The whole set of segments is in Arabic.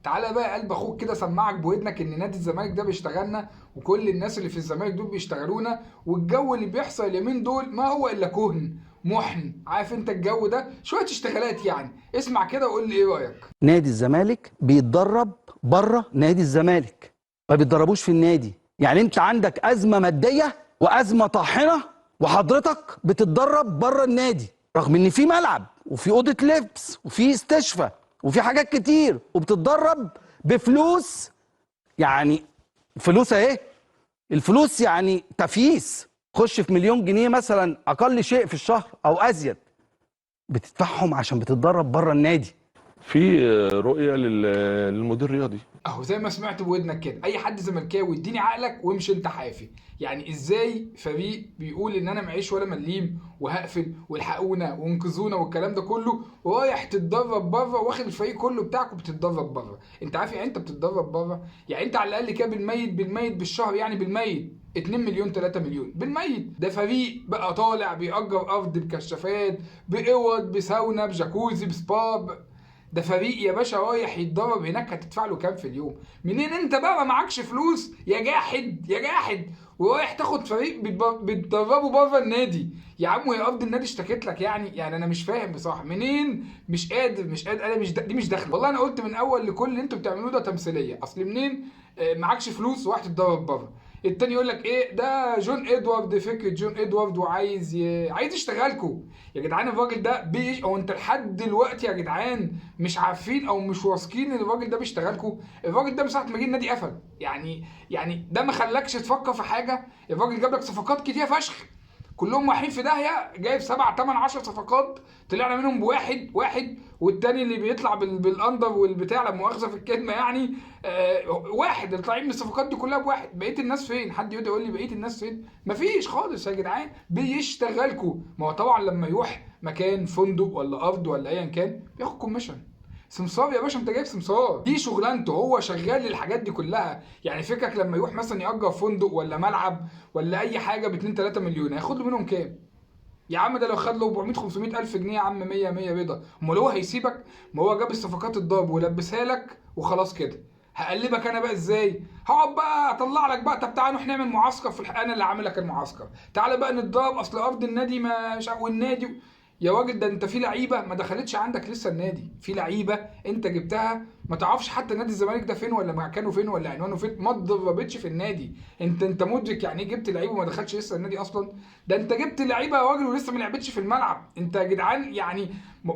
تعالى بقى يا قلب اخوك كده سمعك بودنك ان نادي الزمالك ده بيشتغلنا، وكل الناس اللي في الزمالك دول بيشتغلونا، والجو اللي بيحصل اليومين دول ما هو الا كهن محن. عارف انت الجو ده شويه اشتغالات يعني. اسمع كده وقول لي ايه رايك. نادي الزمالك بيتدرب بره نادي الزمالك، ما بيتدربوش في النادي. يعني انت عندك ازمه ماديه وازمه طاحنه، وحضرتك بتتدرب بره النادي، رغم ان في ملعب وفي اوضه لبس وفي استشفاء وفي حاجات كتير، وبتتدرب بفلوس. يعني فلوس اهي، الفلوس يعني تفييس، خش في مليون جنيه مثلا اقل شيء في الشهر او ازيد، بتدفعهم عشان بتتدرب بره النادي. في رؤية للمدير الرياضي. اهو زي ما سمعت بودنك كده، اي حد زملكاوي اديني عقلك وامشي انت حافي. يعني ازاي فريق بيقول ان انا معيش ولا مليم وهقفل والحقونا وانقذونا والكلام ده كله، ورايح تتدرب بره، واخد الفريق كله بتاعك وبتتدرب بره؟ انت عارف يعني انت بتتدرب بره؟ يعني انت على الاقل كده بالميت بالشهر، يعني بالميت 2 مليون 3 مليون بالميت. ده فريق بقى طالع بيأجر ارض بكشافات باوض بساونا بجاكوزي بسبا. ده فريق يا باشا رايح يتدرب هناك، هتدفع له كام في اليوم؟ منين انت بقى ما معكش فلوس يا جاحد يا جاحد، ورايح تاخد فريق بتدربه بره النادي؟ يا عم وهي ارض النادي اشتكت لك يعني انا مش فاهم بصراحه. منين؟ مش قادر انا مش دي مش داخله والله. انا قلت من اول لكل اللي انتوا بتعملوه ده تمثيليه. اصل منين معكش فلوس ورايح تتدرب بره؟ التاني يقول لك ايه ده جون ادوارد، فكره جون ادوارد، وعايز عايز يشتغلكوا. يا جدعان الراجل ده هو انت لحد دلوقتي يا جدعان مش عارفين او مش واثقين ان الراجل ده بيشتغلكوا؟ الراجل ده من ساعه ما جه النادي قفل. يعني ده ما خلاكش تفكر في حاجه؟ الراجل جاب لك صفقات كتير فشخ، كلهم رايحين في داهيه. جايب 7 8 10 صفقات، طلعنا منهم بواحد واحد، والتاني اللي بيطلع بالاندر والبتاع، لا مؤاخذه في الكلمه يعني. واحد اللي طالعين من الصفقات دي كلها بواحد. بقيه الناس فين؟ حد يقول لي بقيه الناس فين؟ مفيش خالص يا جدعان. بيشتغلكوا. ما هو طبعا لما يروح مكان فندق ولا ارض ولا ايا كان بياخد كوميشن. سمسار يا باشا، انت جايب سمسار، دي شغلانته، هو شغال للحاجات دي كلها. يعني فكرك لما يروح مثلا يأجر فندق ولا ملعب ولا اي حاجه ب 2 3 مليون، هياخد له منهم كام؟ يا عم ده لو خد له 400 500 الف جنيه يا عم، 100 100 بيضه. امال هو هيسيبك؟ ما هو جاب الصفقات الضرب ولبسها لك وخلاص كده. هقلبك انا بقى ازاي؟ هقعد بقى اطلع لك بقى، طب تعالى نروح نعمل معسكر في انا اللي عامل لك المعسكر، تعالى بقى نتضرب، اصل ارض النادي ما مش والنادي. يا راجل ده انت في لعيبه ما دخلتش عندك لسه النادي، في لعيبه انت جبتها ما تعرفش حتى نادي الزمالك ده فين ولا مكانه فين ولا عنوانه فين، ما اتدربتش في النادي. انت مدرك يعني ايه جبت لعيبه وما دخلش لسه النادي اصلا؟ ده انت جبت لعيبه يا راجل ولسه ما لعبتش في الملعب. انت يا جدعان يعني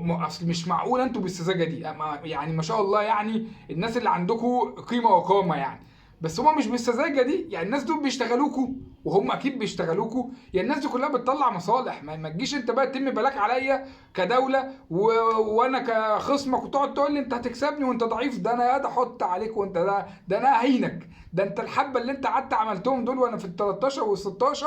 اصل مش معقول انتوا بالسذاجه دي. يعني ما شاء الله، يعني الناس اللي عندكم قيمه وقامه يعني. بس هما مش بالسذاجه دي. يعني الناس دول بيشتغلوكوا وهم اكيد بيشتغلوكوا. يعني الناس دي كلها بتطلع مصالح. ما تجيش انت بقى تتم بلاك عليا كدوله وانا كخصمك وتقعد تقول لي انت هتكسبني وانت ضعيف. ده انا قاعد احط عليك وانت ده انا اهينك. ده انت الحبه اللي انت قعدت عملتهم دول وانا في ال 13 وال 16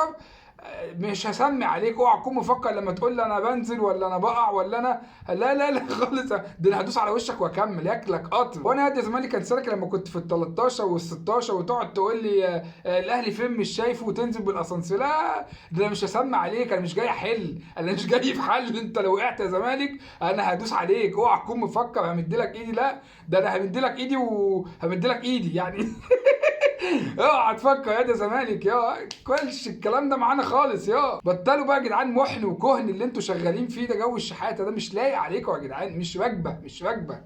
مش هسمي عليك. اوعى تكون مفكر لما تقول لي انا بنزل ولا انا بقع ولا انا لا لا لا خالص. ده انا هدوس على وشك واكمل ياكلك قطر. وانا يا زمالك كان سالك لما كنت في ال 13 وال 16 وتقعد تقول لي الاهلي فين مش شايفه وتنزل بالاسانسير. لا ده انا مش هسمي عليك، انا مش جاي احل، انا مش جاي في حل. انت لو وقعت يا زمالك انا هدوس عليك. اوعى تكون مفكر همدلك ايدي، لا ده انا همدلك ايدي وهمدلك ايدي يعني. اوعى تفكر يا ده زمالك يا كلش الكلام ده معانا خالص. يا بطلوا بقى يا جدعان محن وكهن اللي انتوا شغالين فيه ده. جو الشحاته ده مش لايق عليكم يا جدعان، مش راكبه مش راكبه.